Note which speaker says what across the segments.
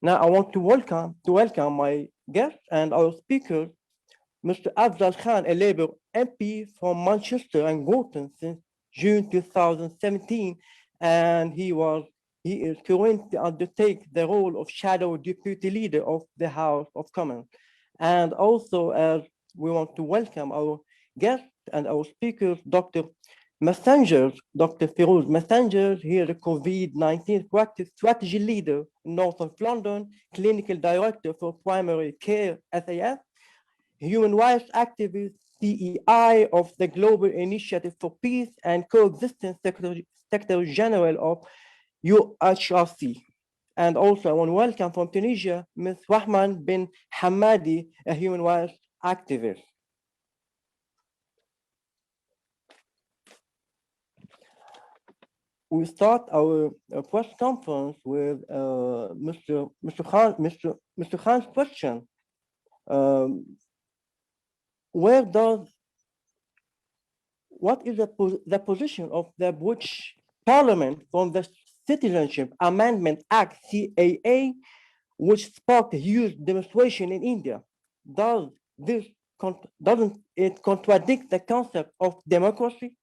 Speaker 1: Now I want to welcome my guest and our speaker, Mr. Afzal Khan, a Labour MP from Manchester and Gorton since June 2017, and he is currently undertake the role of shadow deputy leader of the House of Commons. And also, as we want to welcome our guest and our speakers, Dr. Feroz Mubarak, here the COVID-19 practice strategy leader in North of London, clinical director for primary care SAS, human rights activist, CEI of the Global Initiative for Peace and Coexistence, Secretary General of UNHCR. And also I want to welcome from Tunisia, Ms. Rahma Ben Hamadi, a human rights activist. We start our press conference with Mr. Khan's question. What is the position of the British Parliament from the Citizenship Amendment Act, CAA, which sparked a huge demonstration in India? Doesn't it contradict the concept of democracy?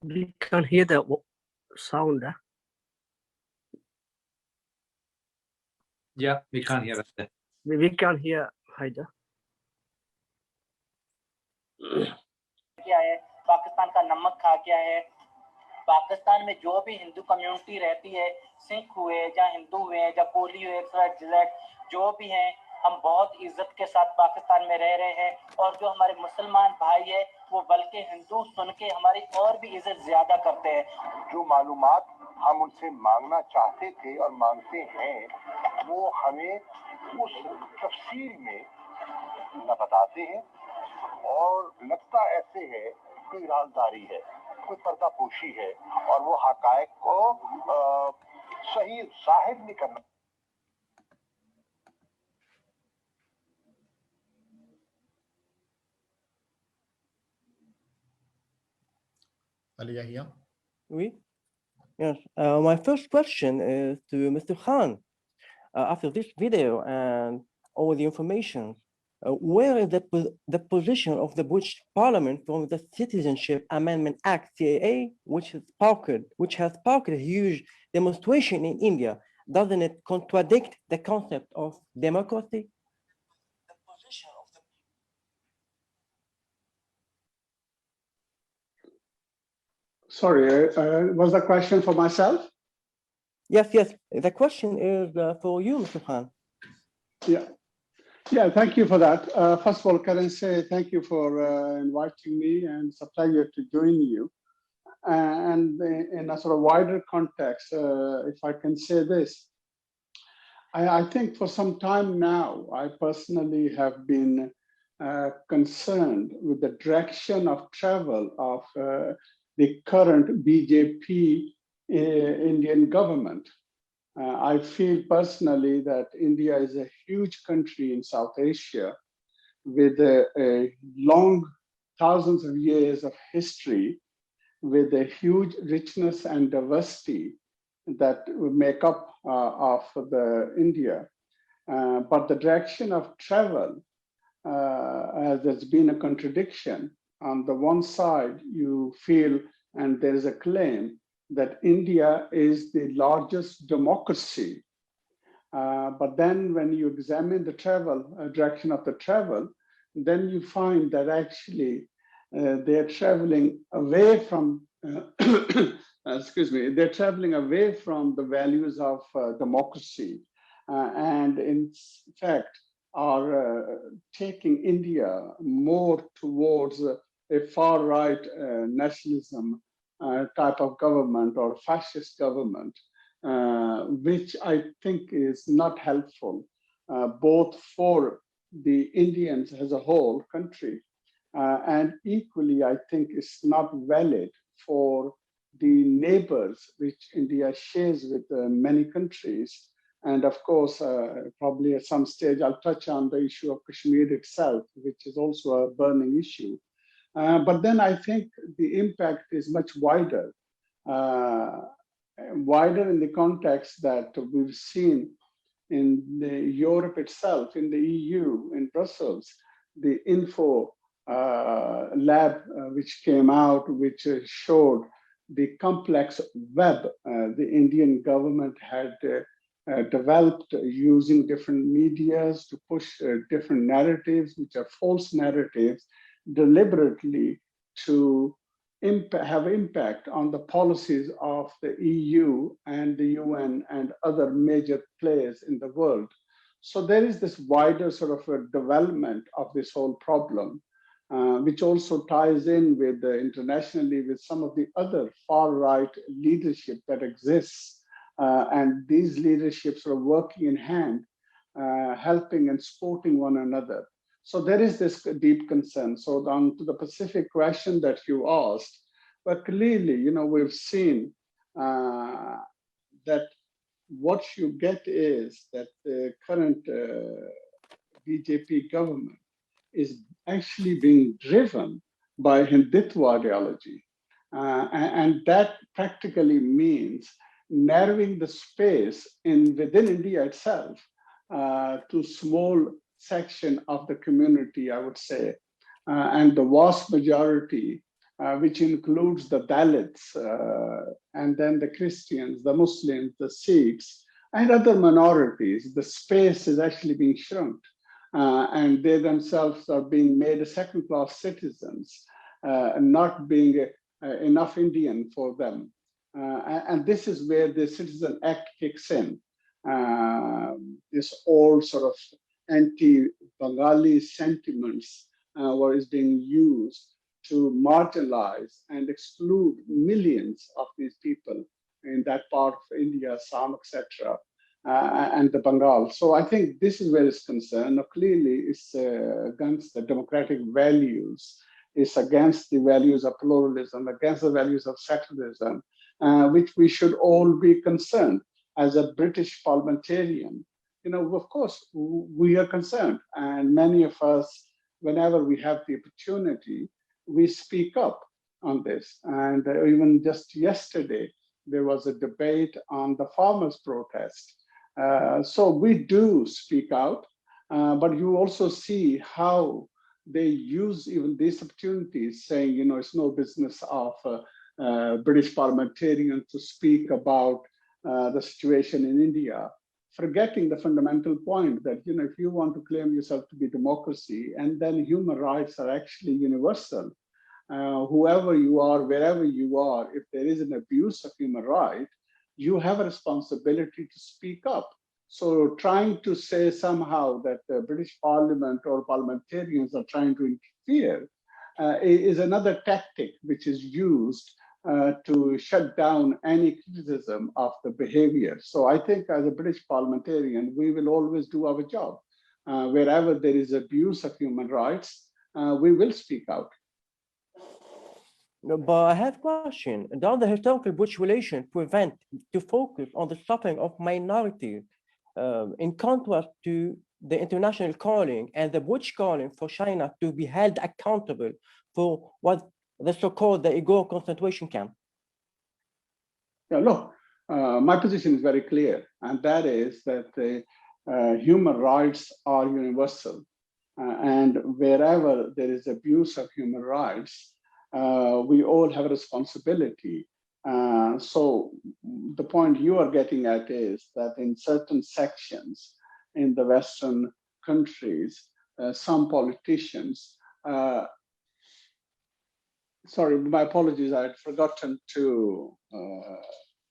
Speaker 2: We can't hear the sound.
Speaker 3: Yeah, we can't hear it.
Speaker 2: We can't hear either.
Speaker 4: क्या है, पाकिस्तान का नमक खा क्या है? पाकिस्तान में जो भी हिंदू कम्युनिटी रहती है, सिख हुए या हिंदू हुए या कोली हुए, जो भी हैं, हम बहुत इज्जत के साथ पाकिस्तान में रह रहे हैं। और जो हमारे मुसलमान भाई है, वो बल्कि हिंदू सुन के हमारी और भी इज्जत ज्यादा करते हैं।
Speaker 5: जो मालूमात हम उनसे मांगना चाहते थे और मांगते हैं, वो हमें उस तफसील में न बताते हैं, और लगता ऐसे है कोई राजदारी है, कोई पर्दापोशी है, और वो हकायक को सही जाहिर नहीं करना।
Speaker 6: Aliyah here.
Speaker 1: Oui. Yes. My first question is to Mr. Khan. After this video and all the information, where is the position of the British Parliament from the Citizenship Amendment Act, CAA, which has sparked a huge demonstration in India? Doesn't it contradict the concept of democracy? The position of the
Speaker 7: Sorry, was the question for myself?
Speaker 1: Yes. The question is for you, Mr. Khan.
Speaker 7: Yeah, thank you for that. First of all, can I say thank you for inviting me, and it's a pleasure to join you. And in a sort of wider context, if I can say this, I think for some time now, I personally have been concerned with the direction of travel of the current BJP Indian government. I feel personally that India is a huge country in South Asia with a long thousands of years of history, with a huge richness and diversity that make up of the India. But the direction of travel as there's been a contradiction. On the one side, you feel, and there is a claim that India is the largest democracy. But then when you examine the direction of the travel, then you find that actually they're traveling away from, excuse me, they're traveling away from the values of democracy. And in fact, are taking India more towards a far-right nationalism type of government or fascist government, which I think is not helpful, both for the Indians as a whole country, and equally, I think it's not valid for the neighbors which India shares with many countries. And of course, probably at some stage, I'll touch on the issue of Kashmir itself, which is also a burning issue. But then I think the impact is much wider, wider in the context that we've seen in the Europe itself, in the EU, in Brussels, the info lab which came out, which showed the complex web the Indian government had developed using different medias to push different narratives, which are false narratives, deliberately to have impact on the policies of the EU and the UN and other major players in the world. So there is this wider sort of a development of this whole problem, which also ties in with internationally with some of the other far-right leadership that exists. And these leaderships are working in hand, helping and supporting one another. So there is this deep concern. So on to the specific question that you asked, but clearly, you know, we've seen that what you get is that the current BJP government is actually being driven by Hindutva ideology. And that practically means narrowing the space within India itself to small section of the community, I would say, and the vast majority, which includes the Dalits, and then the Christians, the Muslims, the Sikhs, and other minorities. The space is actually being shrunk, and they themselves are being made second-class citizens, and not being enough Indian for them. And this is where the Citizen Act kicks in. This all sort of anti-Bengali sentiments what is being used to marginalize and exclude millions of these people in that part of India, Assam, etc., and the Bengal. So I think this is where it's concerned. Now, clearly, it's against the democratic values. It's against the values of pluralism, against the values of secularism, which we should all be concerned. As a British parliamentarian, you know, of course, we are concerned. And many of us, whenever we have the opportunity, we speak up on this. And even just yesterday, there was a debate on the farmers' protest. So we do speak out, but you also see how they use even these opportunities, saying, you know, it's no business of British parliamentarians to speak about the situation in India, forgetting the fundamental point that, you know, if you want to claim yourself to be democracy, and then human rights are actually universal, whoever you are, wherever you are, if there is an abuse of human rights, you have a responsibility to speak up. So trying to say somehow that the British Parliament or parliamentarians are trying to interfere is another tactic which is used to shut down any criticism of the behavior. So I think as a British parliamentarian, we will always do our job. Wherever there is abuse of human rights, we will speak out.
Speaker 1: But I have a question. Does the historical British relation prevent to focus on the suffering of minorities in contrast to the international calling and the British calling for China to be held accountable for what the so-called the Igor concentration camp?
Speaker 7: Yeah, look, my position is very clear, and that is that the human rights are universal. And wherever there is abuse of human rights, we all have a responsibility. So the point you are getting at is that in certain sections in the Western countries, some politicians, sorry, my apologies, I had forgotten to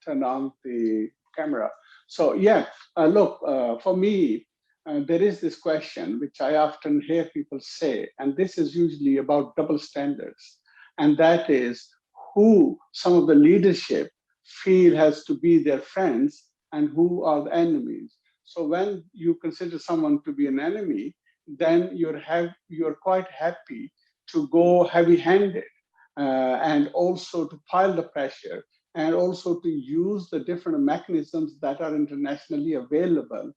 Speaker 7: turn on the camera. So yeah, look, for me, there is this question which I often hear people say, and this is usually about double standards, and that is who some of the leadership feel has to be their friends and who are the enemies. So when you consider someone to be an enemy, then you're quite happy to go heavy-handed and also to pile the pressure and also to use the different mechanisms that are internationally available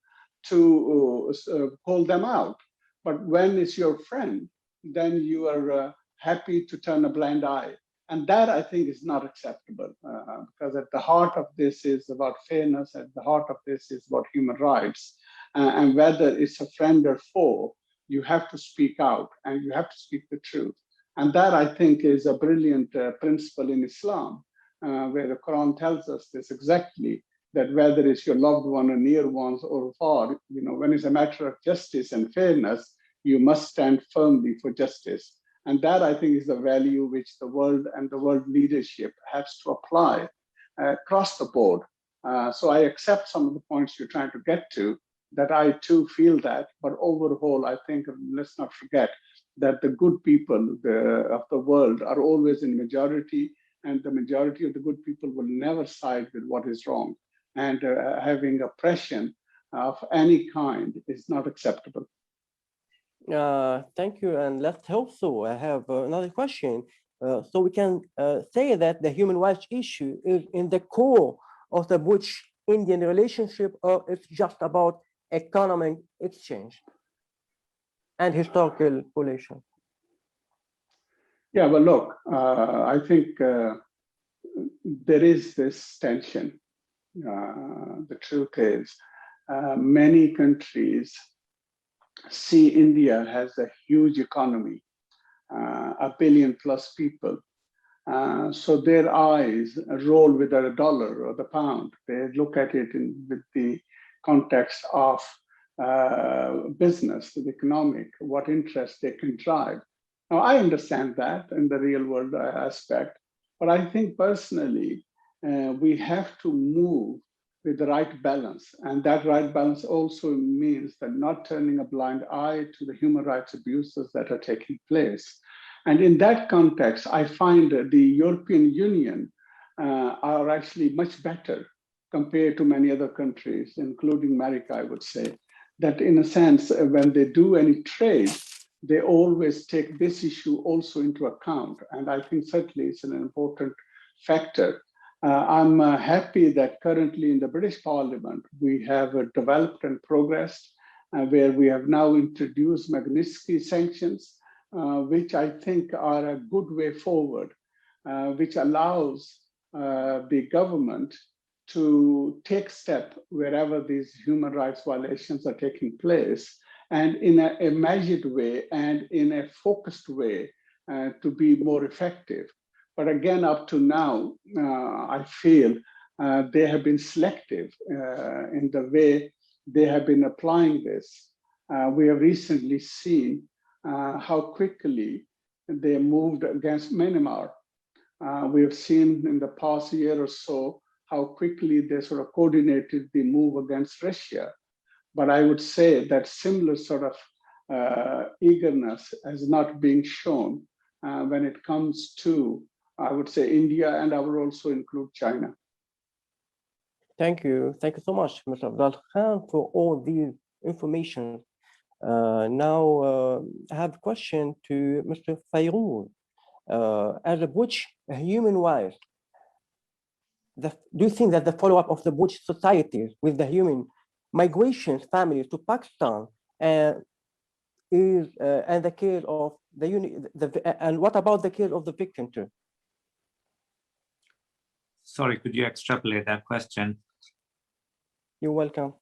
Speaker 7: to call them out. But when it's your friend, then you are happy to turn a blind eye. And that, I think, is not acceptable because at the heart of this is about fairness, at the heart of this is about human rights. And whether it's a friend or foe, you have to speak out and you have to speak the truth. And that, I think, is a brilliant principle in Islam, where the Quran tells us this exactly, that whether it's your loved one or near ones or far, when it's a matter of justice and fairness, you must stand firmly for justice. And that, I think, is the value which the world and the world leadership has to apply across the board. So I accept some of the points you're trying to get to, that I too feel that, but overall, I think, let's not forget that the good people of the world are always in majority, and the majority of the good people will never side with what is wrong. And having oppression of any kind is not acceptable.
Speaker 1: Thank you, and let's hope so. I have another question. So we can say that the human rights issue is in the core of the British-Indian relationship, or it's just about economic exchange and historical relation?
Speaker 7: Yeah, well, look, I think there is this tension. The truth is, many countries see India has a huge economy, 1 billion plus people. So their eyes roll with the dollar or the pound. They look at it with the context of business, the economic, what interest they can drive. Now, I understand that in the real world aspect, but I think personally, we have to move with the right balance. And that right balance also means that not turning a blind eye to the human rights abuses that are taking place. And in that context, I find that the European Union are actually much better compared to many other countries, including America, I would say, that in a sense, when they do any trade, they always take this issue also into account. And I think certainly it's an important factor. I'm happy that currently in the British Parliament, we have developed and progressed where we have now introduced Magnitsky sanctions, which I think are a good way forward, which allows the government to take step wherever these human rights violations are taking place, and in a measured way and in a focused way to be more effective. But again, up to now, I feel they have been selective in the way they have been applying this. We have recently seen how quickly they moved against Myanmar. We have seen in the past year or so how quickly they sort of coordinated the move against Russia. But I would say that similar sort of eagerness has not been shown when it comes to, I would say, India, and I would also include China.
Speaker 1: Thank you. Thank you so much, Mr. Afzal Khan, for all these information. Now, I have a question to Mr. Feroz. As a British human rights, do you think that the follow-up of the British societies with the human migration families to Pakistan is and the case of and what about the case of the victim too?
Speaker 3: Sorry, could you extrapolate that question?
Speaker 1: You're welcome.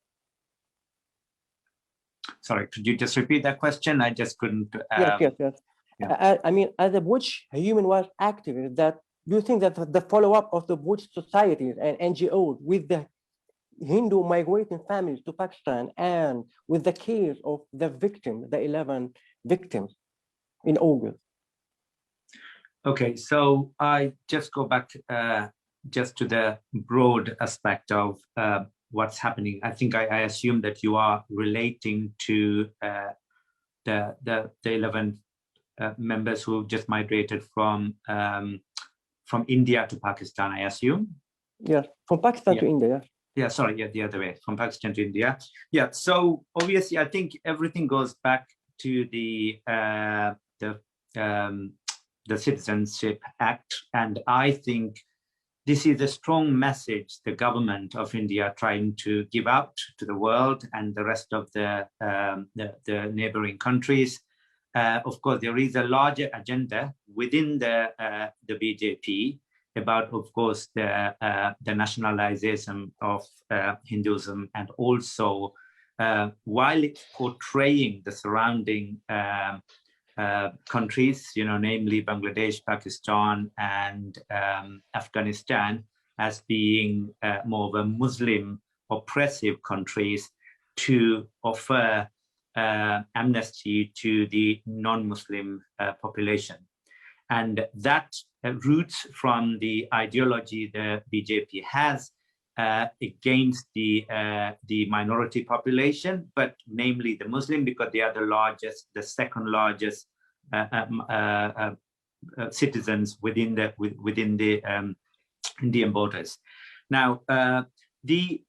Speaker 3: So Sorry, could you just repeat that question? I just couldn't.
Speaker 1: Yes.
Speaker 3: Yeah.
Speaker 1: I mean, as a British human rights activist, that do you think that the follow-up of the British societies and NGOs with the Hindu migrating families to Pakistan and with the case of the victim, the 11 victims in August?
Speaker 3: Okay, so I just go back just to the broad aspect of what's happening. I think I assume that you are relating to the 11 members who just migrated from India to Pakistan, I assume.
Speaker 1: Yes, from Pakistan to India.
Speaker 3: Yeah, sorry, yeah, the other way, from Pakistan to India. Yeah, so obviously, I think everything goes back to the Citizenship Act, and I think this is a strong message the government of India trying to give out to the world and the rest of the neighboring countries. Of course, there is a larger agenda within the BJP about, of course, the nationalization of Hinduism, and also while it's portraying the surrounding countries, namely Bangladesh, Pakistan, and Afghanistan, as being more of a Muslim oppressive countries, to offer amnesty to the non-Muslim population. And that roots from the ideology the BJP has against the minority population, but namely the Muslim, because they are the second largest citizens within the Indian borders. Now, the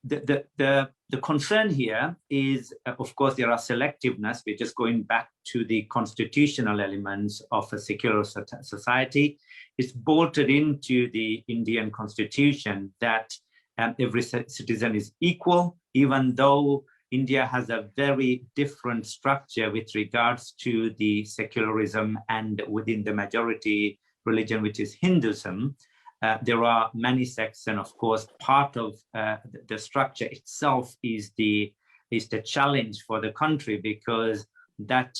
Speaker 3: concern here is, of course, there are selectiveness. We're just going back to the constitutional elements of a secular society. It's bolted into the Indian constitution that every citizen is equal, even though India has a very different structure with regards to the secularism and within the majority religion, which is Hinduism. There are many sects, and of course, part of the structure itself is the challenge for the country, because that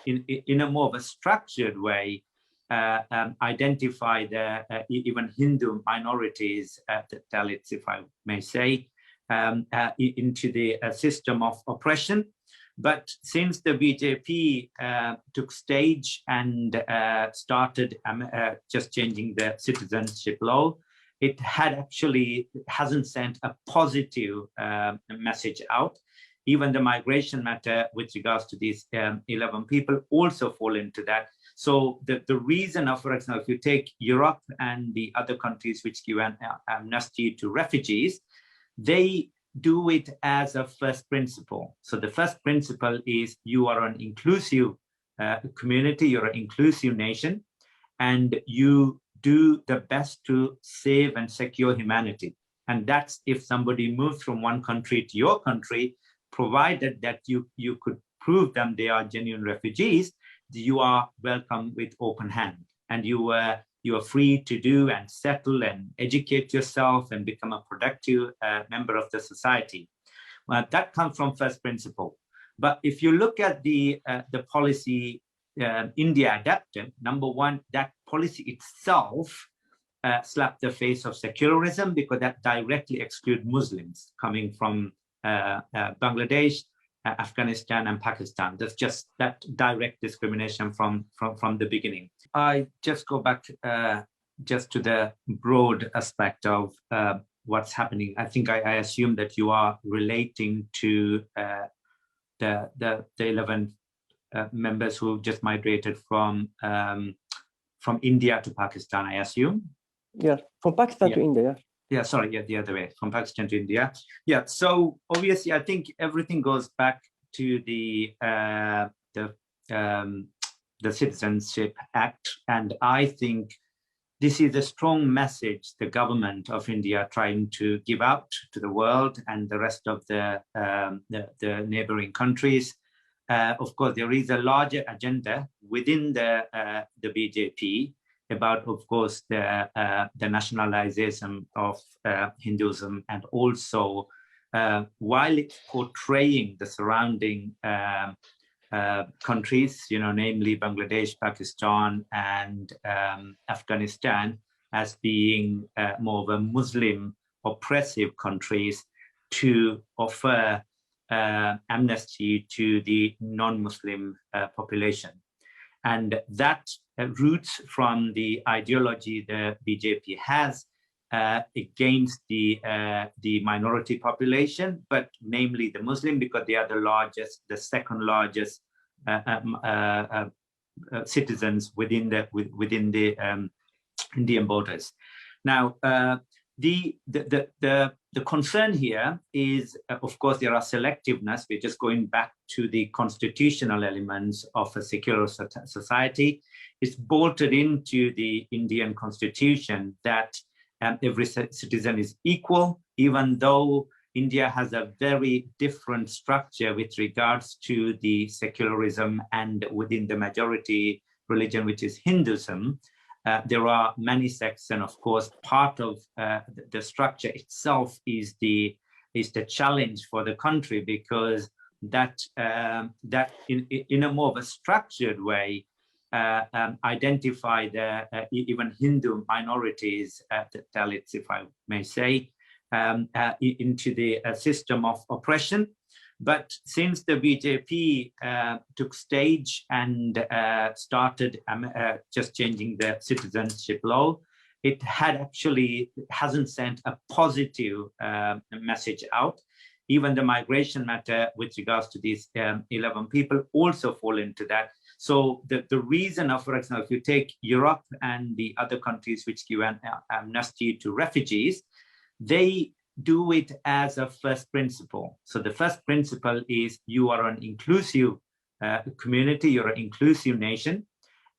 Speaker 3: in a more of a structured way identify the even Hindu minorities, the Dalits, if I may say, into the system of oppression. But since the BJP took stage and started just changing the citizenship law, it hasn't sent a positive message out. Even the migration matter with regards to these 11 people also fall into that. So the reason of, for example, if you take Europe and the other countries which give an amnesty to refugees, they do it as a first principle. So the first principle is you are an inclusive community, you're an inclusive nation, and you do the best to save and secure humanity. And that's if somebody moves from one country to your country, provided that you could prove them they are genuine refugees, you are welcome with open hand, and you are free to do and settle and educate yourself and become a productive member of the society. That comes from first principle. But if you look at the policy India adapted, number one, that policy itself slapped the face of secularism, because that directly excludes Muslims coming from Bangladesh, Afghanistan, and Pakistan. That's just that direct discrimination from the beginning. I just go back just to the broad aspect of what's happening. I think I assume that you are relating to the 11 members who just migrated from India to Pakistan, I assume.
Speaker 1: Yes, from Pakistan to India.
Speaker 3: Yeah, sorry, yeah, the other way, from Pakistan to India. Yeah, so obviously, I think everything goes back to the Citizenship Act, and I think this is a strong message the government of India trying to give out to the world and the rest of the neighboring countries. Of course, there is a larger agenda within the BJP about, of course, the nationalization of Hinduism, and also while it's portraying the surrounding countries, namely Bangladesh, Pakistan, and Afghanistan, as being more of a Muslim oppressive countries, to offer amnesty to the non-Muslim population. And that roots from the ideology the BJP has against the minority population, but namely the Muslim, because they are the second largest citizens within the Indian borders. Now, the concern here is, of course, there are selectiveness. We're just going back to the constitutional elements of a secular society. It's bolted into the Indian constitution that every citizen is equal, even though India has a very different structure with regards to the secularism and within the majority religion, which is Hinduism. There are many sects, and of course, part of the structure itself is the challenge for the country, because that in a more of a structured way identify the even Hindu minorities, the Dalits, if I may say, into the system of oppression. But since the BJP took stage and started just changing the citizenship law, it hasn't sent a positive message out. Even the migration matter with regards to these 11 people also fall into that. So the reason of, for example, if you take Europe and the other countries which give an amnesty to refugees, they do it as a first principle. So the first principle is you are an inclusive community, you're an inclusive nation,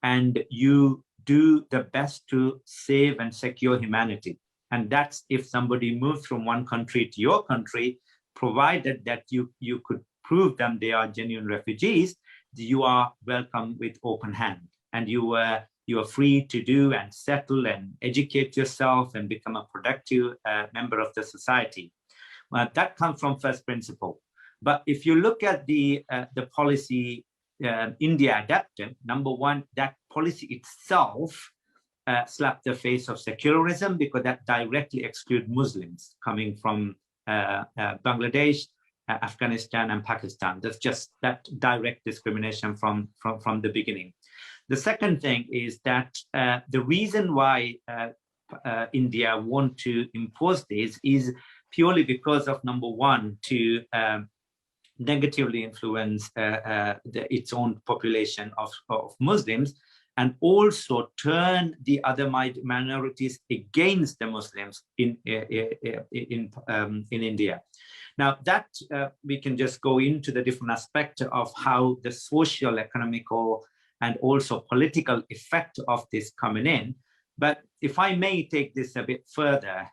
Speaker 3: and you do the best to save and secure humanity. And that's if somebody moves from one country to your country, provided that you could prove them they are genuine refugees, you are welcome with open hand, and you are free to do and settle and educate yourself and become a productive member of the society. That comes from first principle. But if you look at the policy India adapted, number one, that policy itself slapped the face of secularism, because that directly excludes Muslims coming from Bangladesh, Afghanistan, and Pakistan. That's just that direct discrimination from the beginning. The second thing is that the reason why India want to impose this is purely because of, number one, to negatively influence its own population of Muslims, and also turn the other minorities against the Muslims in India. Now that we can just go into the different aspect of how the social, economical, and also political effect of this coming in. But if I may take this a bit further,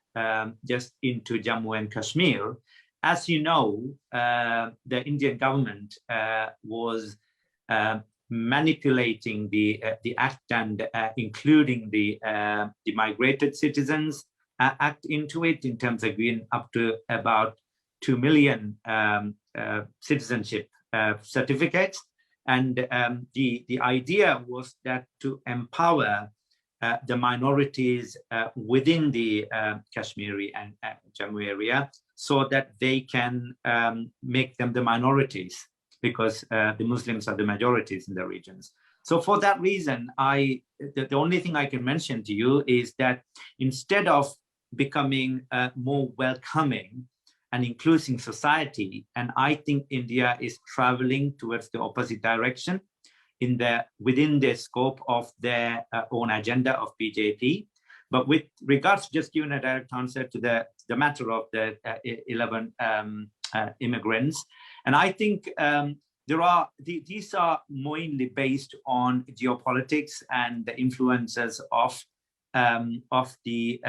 Speaker 3: just into Jammu and Kashmir, as you know, the Indian government was manipulating the act and including the migrated citizens act into it, in terms of giving up to about 2 million citizenship certificates. And the idea was that to empower the minorities within the Kashmiri and Jammu area, so that they can make them the minorities, because the Muslims are the majorities in the regions. So for that reason, the only thing I can mention to you is that instead of becoming more welcoming and inclusive society, and I think India is traveling towards the opposite direction within the scope of their own agenda of BJP. But with regards to just giving a direct answer to the matter of the 11 immigrants, and I think these are mainly based on geopolitics and the influences of the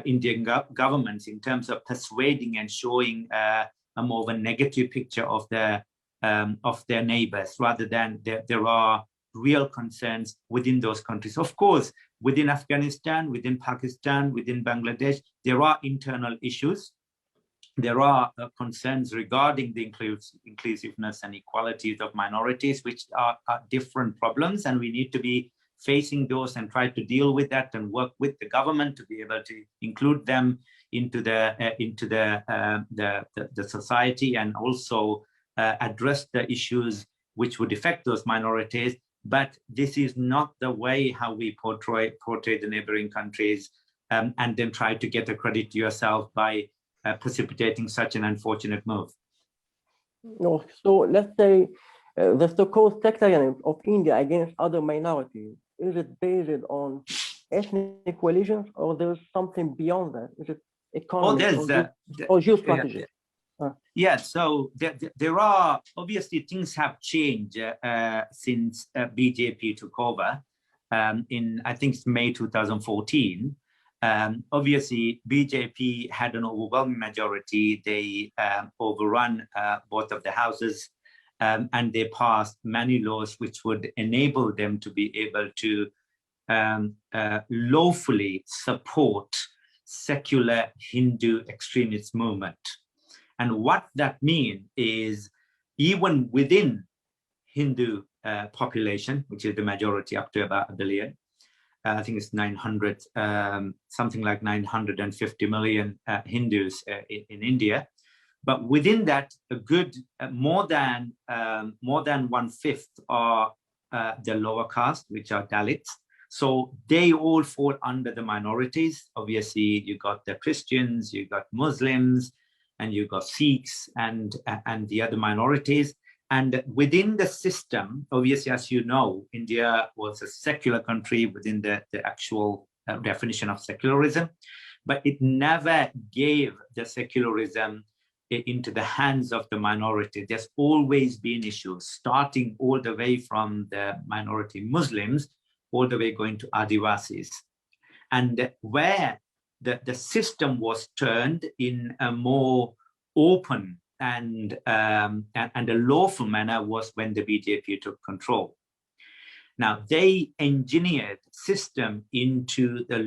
Speaker 3: Indian governments in terms of persuading and showing a more of a negative picture of their neighbors, rather than there are real concerns within those countries. Of course, within Afghanistan, within Pakistan, within Bangladesh, there are internal issues, there are concerns regarding the inclusiveness and equalities of minorities, which are different problems, and we need to be facing those and try to deal with that and work with the government to be able to include them into the society, and also address the issues which would affect those minorities. But this is not the way how we portray the neighboring countries, and then try to get a credit to yourself by precipitating such an unfortunate move.
Speaker 1: No, so let's say the so-called sectarianism of India against other minorities, is it based on ethnic coalitions, or there's something beyond that? Is it economic or geostrategy?
Speaker 3: Yeah, so there are, obviously things have changed since BJP took over in, I think it's May 2014. Obviously, BJP had an overwhelming majority. They overrun both of the houses, and they passed many laws which would enable them to be able to lawfully support secular Hindu extremist movement. And what that means is, even within Hindu population, which is the majority, up to about 1 billion, I think it's 900, something like 950 million Hindus in India. But within that, a good more than 1/5 are the lower caste, which are Dalits. So they all fall under the minorities. Obviously, you got the Christians, you got Muslims, and you got Sikhs and the other minorities. And within the system, obviously, as you know, India was a secular country within the actual definition of secularism, but it never gave the secularism into the hands of the minority. There's always been issues, starting all the way from the minority Muslims, all the way going to Adivasis. And where the system was turned in a more open and a lawful manner was when the BJP took control. Now, they engineered system into the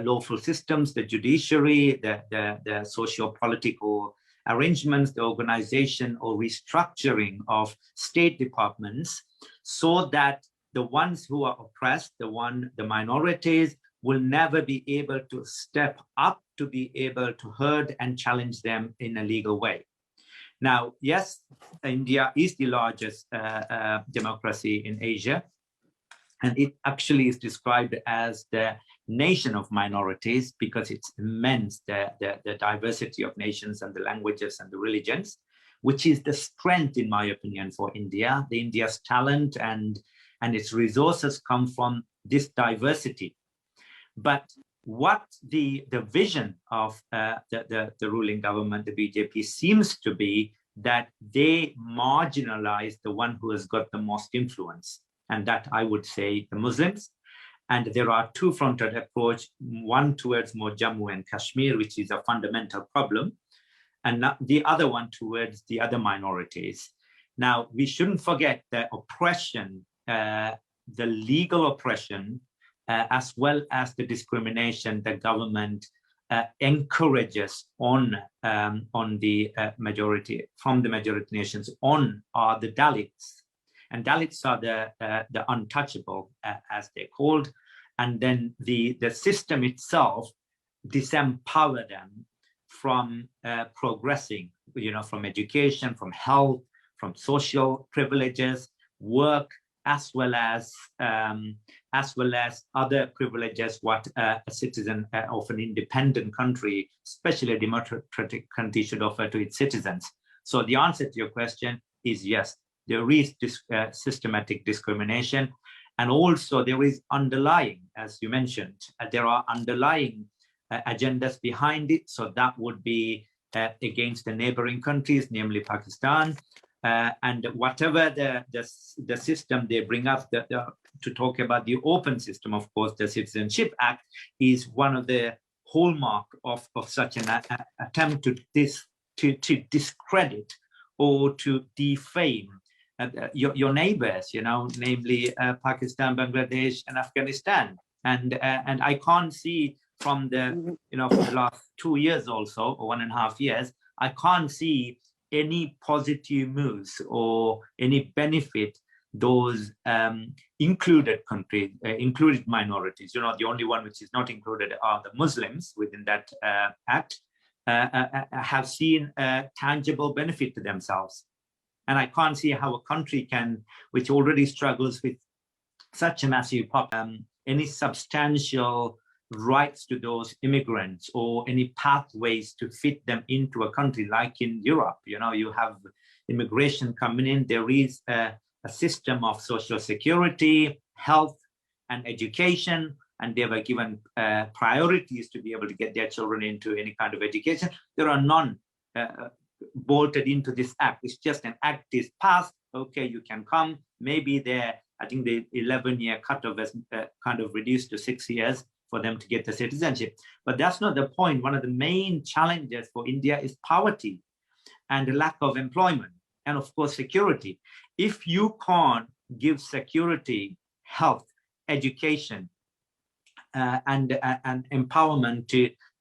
Speaker 3: lawful systems, the judiciary, the socio-political arrangements, the organization or restructuring of state departments, so that the ones who are oppressed, the minorities, will never be able to step up to be able to herd and challenge them in a legal way. Now, yes, India is the largest democracy in Asia, and it actually is described as the nation of minorities because it's immense, the diversity of nations and the languages and the religions, which is the strength, in my opinion, for India. India's talent and its resources come from this diversity. But what the vision of the ruling government, the BJP, seems to be that they marginalize the one who has got the most influence. And that, I would say, the Muslims. And there are two-fronted approach, one towards more Jammu and Kashmir, which is a fundamental problem, and the other one towards the other minorities. Now, we shouldn't forget the oppression, the legal oppression, as well as the discrimination the government encourages on the majority, from the majority nations, are the Dalits. And Dalits are the untouchable, as they're called. And then the system itself disempower them from progressing, from education, from health, from social privileges, work, as well as other privileges what a citizen of an independent country, especially a democratic country, should offer to its citizens. So the answer to your question is yes, there is systematic discrimination, and also there is underlying, as you mentioned, there are underlying agendas behind it. So that would be against the neighboring countries, namely Pakistan. And whatever the system they bring up to talk about the open system, of course, the Citizenship Act is one of the hallmark of such an attempt to discredit or to defame your neighbors, namely Pakistan, Bangladesh, and Afghanistan. And I can't see from the for the last 2 years also, or 1.5 years, I can't see any positive moves or any benefit those included countries, included minorities. You know, the only one which is not included are the Muslims within that act, have seen a tangible benefit to themselves. And I can't see how a country can, which already struggles with such a massive population, any substantial rights to those immigrants or any pathways to fit them into a country like in Europe. You know, you have immigration coming in, there is a system of social security, health, and education, and they were given priorities to be able to get their children into any kind of education. There are none bolted into this act. It's just an act is passed. Okay, you can come. Maybe I think the 11-year cutoff was kind of reduced to 6 years for them to get the citizenship. But that's not the point. One of the main challenges for India is poverty and the lack of employment, and of course, security. If you can't give security, health, education, and empowerment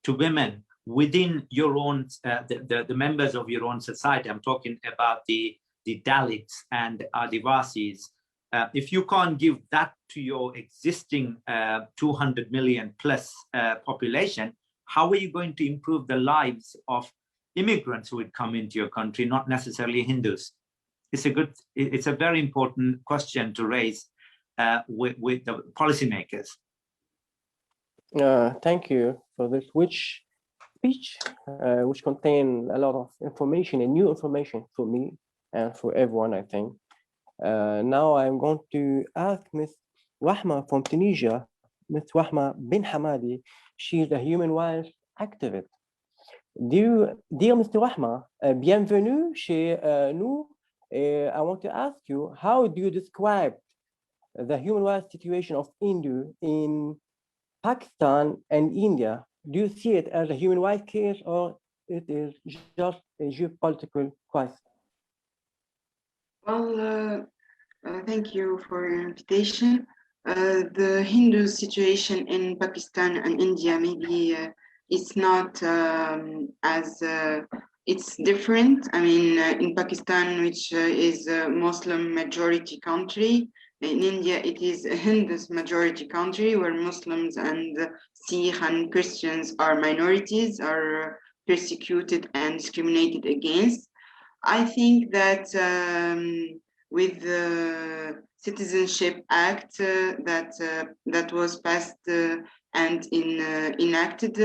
Speaker 3: to women within your own, the members of your own society, I'm talking about the Dalits and Adivasis, if you can't give that to your existing 200 million plus population, how are you going to improve the lives of immigrants who would come into your country, not necessarily Hindus? It's a very important question to raise with the policymakers.
Speaker 1: Thank you for this rich speech, which contained a lot of information and new information for me and for everyone, I think. Now I'm going to ask Ms. Rahma from Tunisia, Ms. Rahma Ben Hamadi. She is a human rights activist. Dear Mr. Rahma, bienvenue chez nous. I want to ask you, how do you describe the human rights situation of Hindu in Pakistan and India? Do you see it as a human rights case, or it is just a geopolitical crisis?
Speaker 8: Well, thank you for your invitation. The Hindu situation in Pakistan and India, maybe it's not it's different. I mean, in Pakistan, which is a Muslim majority country, in India, it is a Hindu majority country where Muslims and Sikh and Christians are minorities, are persecuted and discriminated against. I think that with the Citizenship Act that was passed and enacted,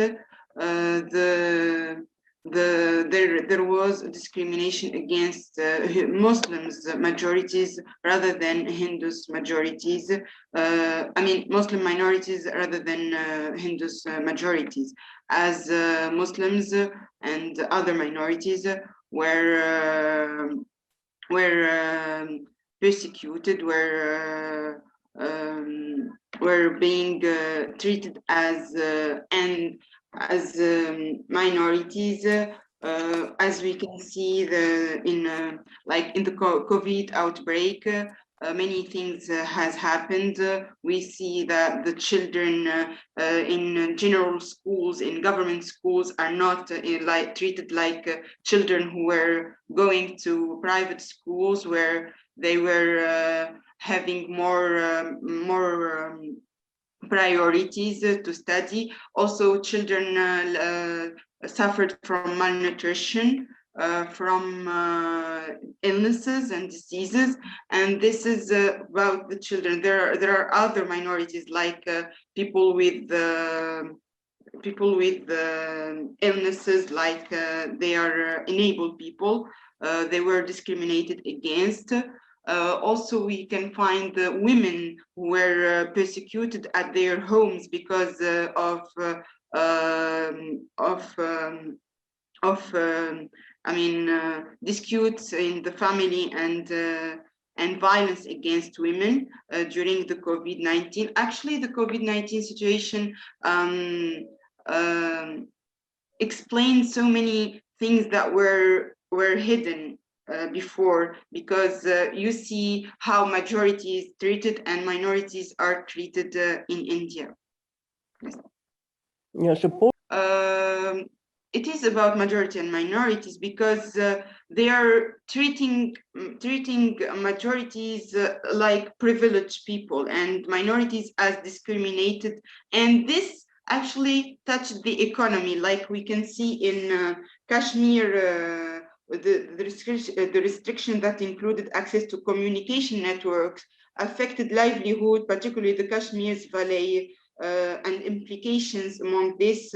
Speaker 8: there was a discrimination against Muslims majorities rather than Hindus majorities. I mean, Muslim minorities rather than Hindus majorities, as Muslims and other minorities were persecuted, were being treated as minorities, as we can see in the COVID outbreak. Many things has happened. We see that the children in general schools, in government schools, are not treated like children who were going to private schools, where they were having more priorities to study. Also, children suffered from malnutrition, from illnesses and diseases, and this is about the children. There are other minorities like people with illnesses, like they are enabled people. They were discriminated against. Also, we can find women who were persecuted at their homes because of disputes in the family and violence against women during the COVID-19. Actually, the COVID-19 situation explained so many things that were hidden before, because you see how majority is treated and minorities are treated in India.
Speaker 1: Yeah, support.
Speaker 8: it is about majority and minorities because they are treating majorities like privileged people and minorities as discriminated, and this actually touched the economy, like we can see in Kashmir. The restriction that included access to communication networks affected livelihood, particularly the Kashmir's Valley, and implications among this.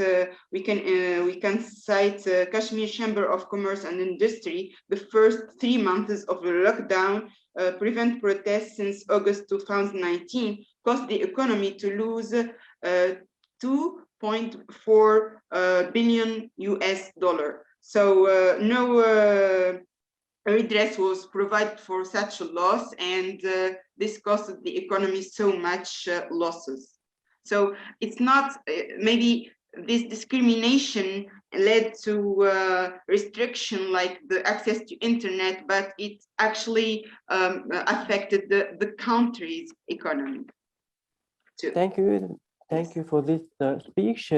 Speaker 8: We can cite Kashmir Chamber of Commerce and Industry. The first 3 months of the lockdown prevent protests since August 2019 caused the economy to lose 2.4 billion US dollar. So no redress was provided for such a loss, and this costed the economy so much losses. So it's not maybe this discrimination led to restriction like the access to internet, but it actually affected the country's economy too.
Speaker 1: Thank you for this speech.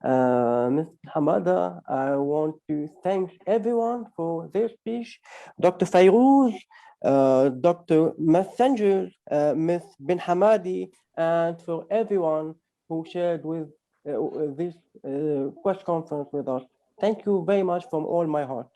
Speaker 1: Ms. Hamada, I want to thank everyone for their speech. Dr. Feroz, Dr. Messenger, Ms. Ben Hamadi, and for everyone who shared with this press conference with us. Thank you very much from all my heart.